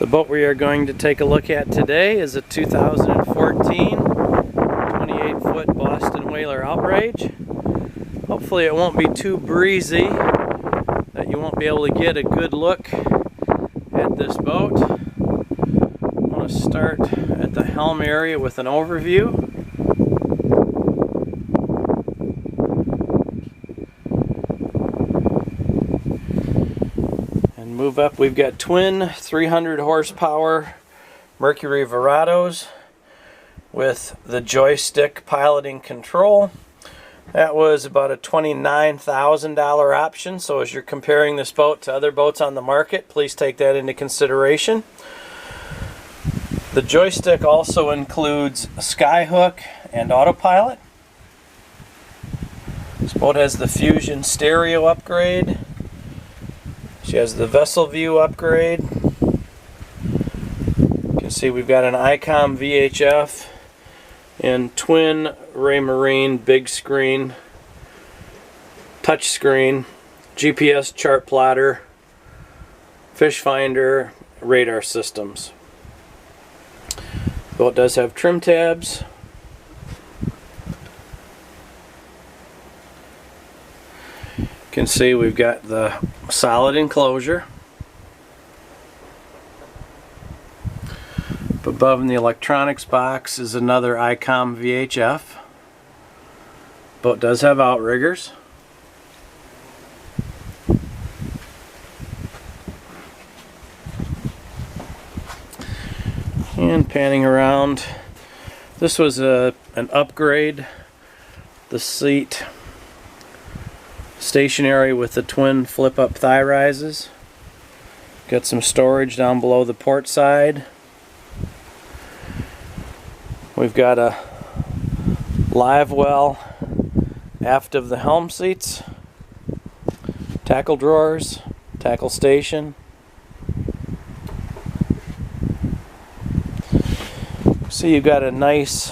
The boat we are going to take a look at today is a 2014 28-foot Boston Whaler Outrage. Hopefully it won't be too breezy that you won't be able to get a good look at this boat. I'm going to start at the helm area with an overview. Move up, we've got twin 300 horsepower Mercury Verados with the joystick piloting control. That was about a $29,000 option, so as you're comparing this boat to other boats on the market, please take that into consideration. The joystick also includes Skyhook and autopilot. This boat has the Fusion stereo upgrade. She has the vessel view upgrade. You can see we've got an ICOM VHF and twin Raymarine big screen, touch screen, GPS chart plotter, fish finder, radar systems. The boat does have trim tabs. You can see we've got the solid enclosure. Above in the electronics box is another ICOM VHF. Boat does have outriggers. And panning around, this was an upgrade. The seat stationary with the twin flip-up thigh rises. Got some storage down below the port side. We've got a live well aft of the helm seats, tackle drawers, tackle station. So you've got a nice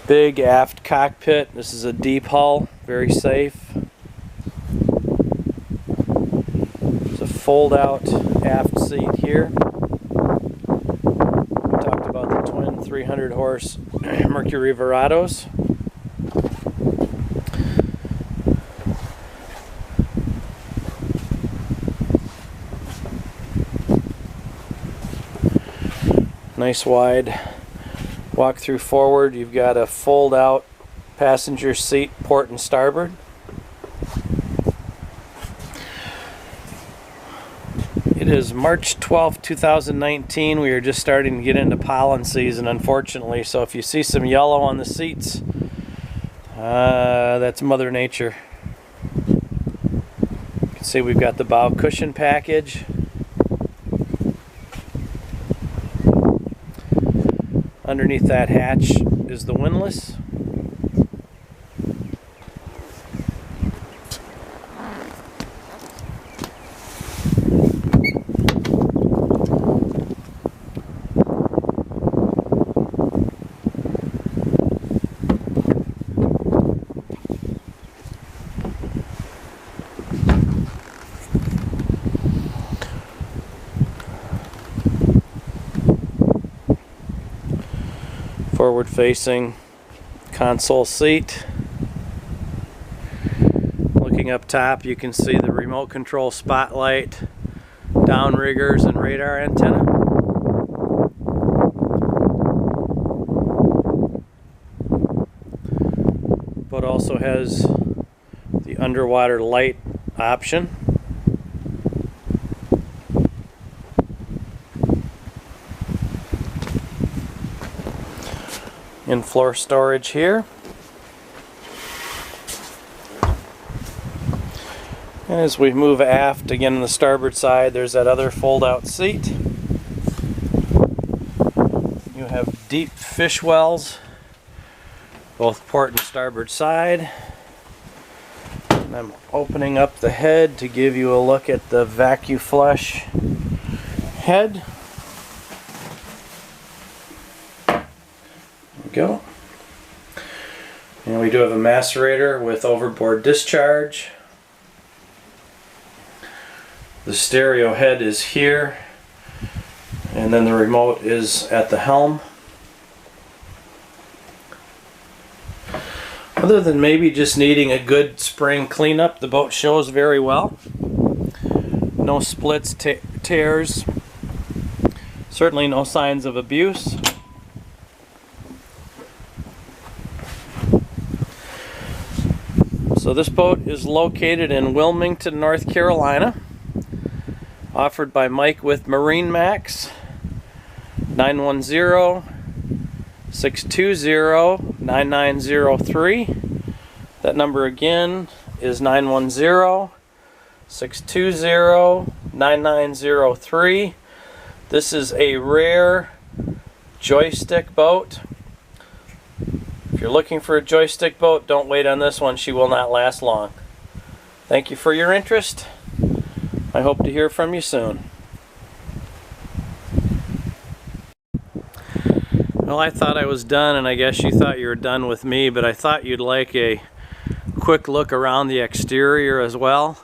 big aft cockpit. This is a deep hull, very safe. There's a fold-out aft seat here. We talked about the twin 300 horse Mercury Verados. Nice wide walk through forward. You've got a fold out passenger seat, port and starboard. It is March 12th, 2019. We are just starting to get into pollen season, unfortunately, so if you see some yellow on the seats, that's Mother Nature. You can see we've got the bow cushion package. Underneath that hatch is the windlass. Forward-facing console seat. Looking up top, you can see the remote control spotlight, downriggers, and radar antenna. But also has the underwater light option. In-floor storage here. And as we move aft, again on the starboard side, there's that other fold-out seat. You have deep fish wells, both port and starboard side. And I'm opening up the head to give you a look at the vacuum flush head. Go. And we do have a macerator with overboard discharge. The stereo head is here. And then the remote is at the helm. Other than maybe just needing a good spring cleanup, the boat shows very well. No splits, tears, certainly no signs of abuse. So this boat is located in Wilmington, North Carolina, offered by Mike with MarineMax. 910-620-9903. That number again is 910-620-9903. This is a rare joystick boat. If you're looking for a joystick boat, don't wait on this one. She will not last long. Thank you for your interest. I hope to hear from you soon. Well, I thought I was done, and I guess you thought you were done with me, but I thought you'd like a quick look around the exterior as well.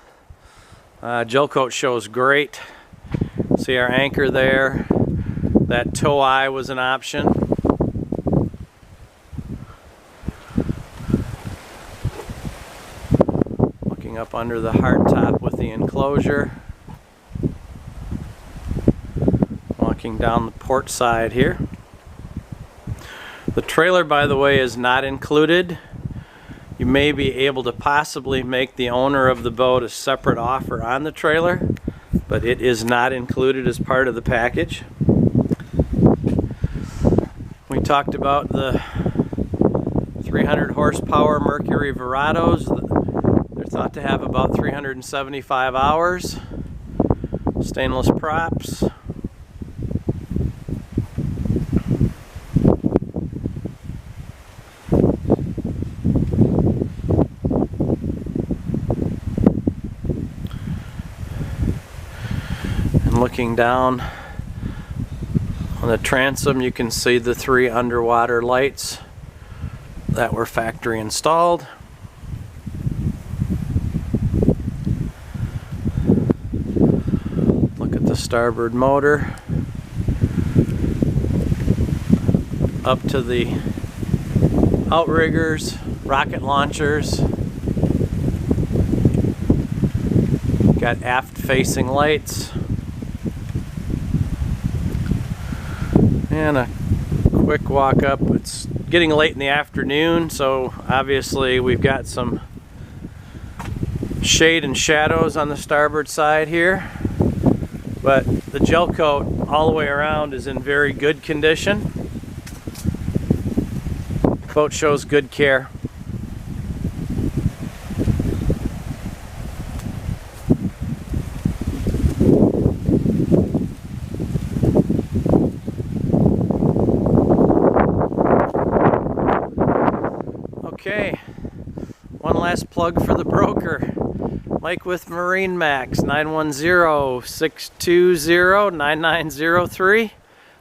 Gel coat shows great. See our anchor there. That tow eye was an option. Looking up under the hardtop with the enclosure. Walking down the port side here. The trailer, by the way, is not included. You may be able to possibly make the owner of the boat a separate offer on the trailer, but it is not included as part of the package. We talked about the 300 horsepower Mercury Verados. They're thought to have about 375 hours. Stainless props. Looking down on the transom, you can see the 3 underwater lights that were factory installed. Look at the starboard motor. Up to the outriggers, rocket launchers. Got aft facing lights. And a quick walk up. It's getting late in the afternoon, so obviously we've got some shade and shadows on the starboard side here, but the gel coat all the way around is in very good condition. Boat shows good care. Okay, one last plug for the broker. Mike with MarineMax, 910-620-9903.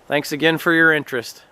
Thanks again for your interest.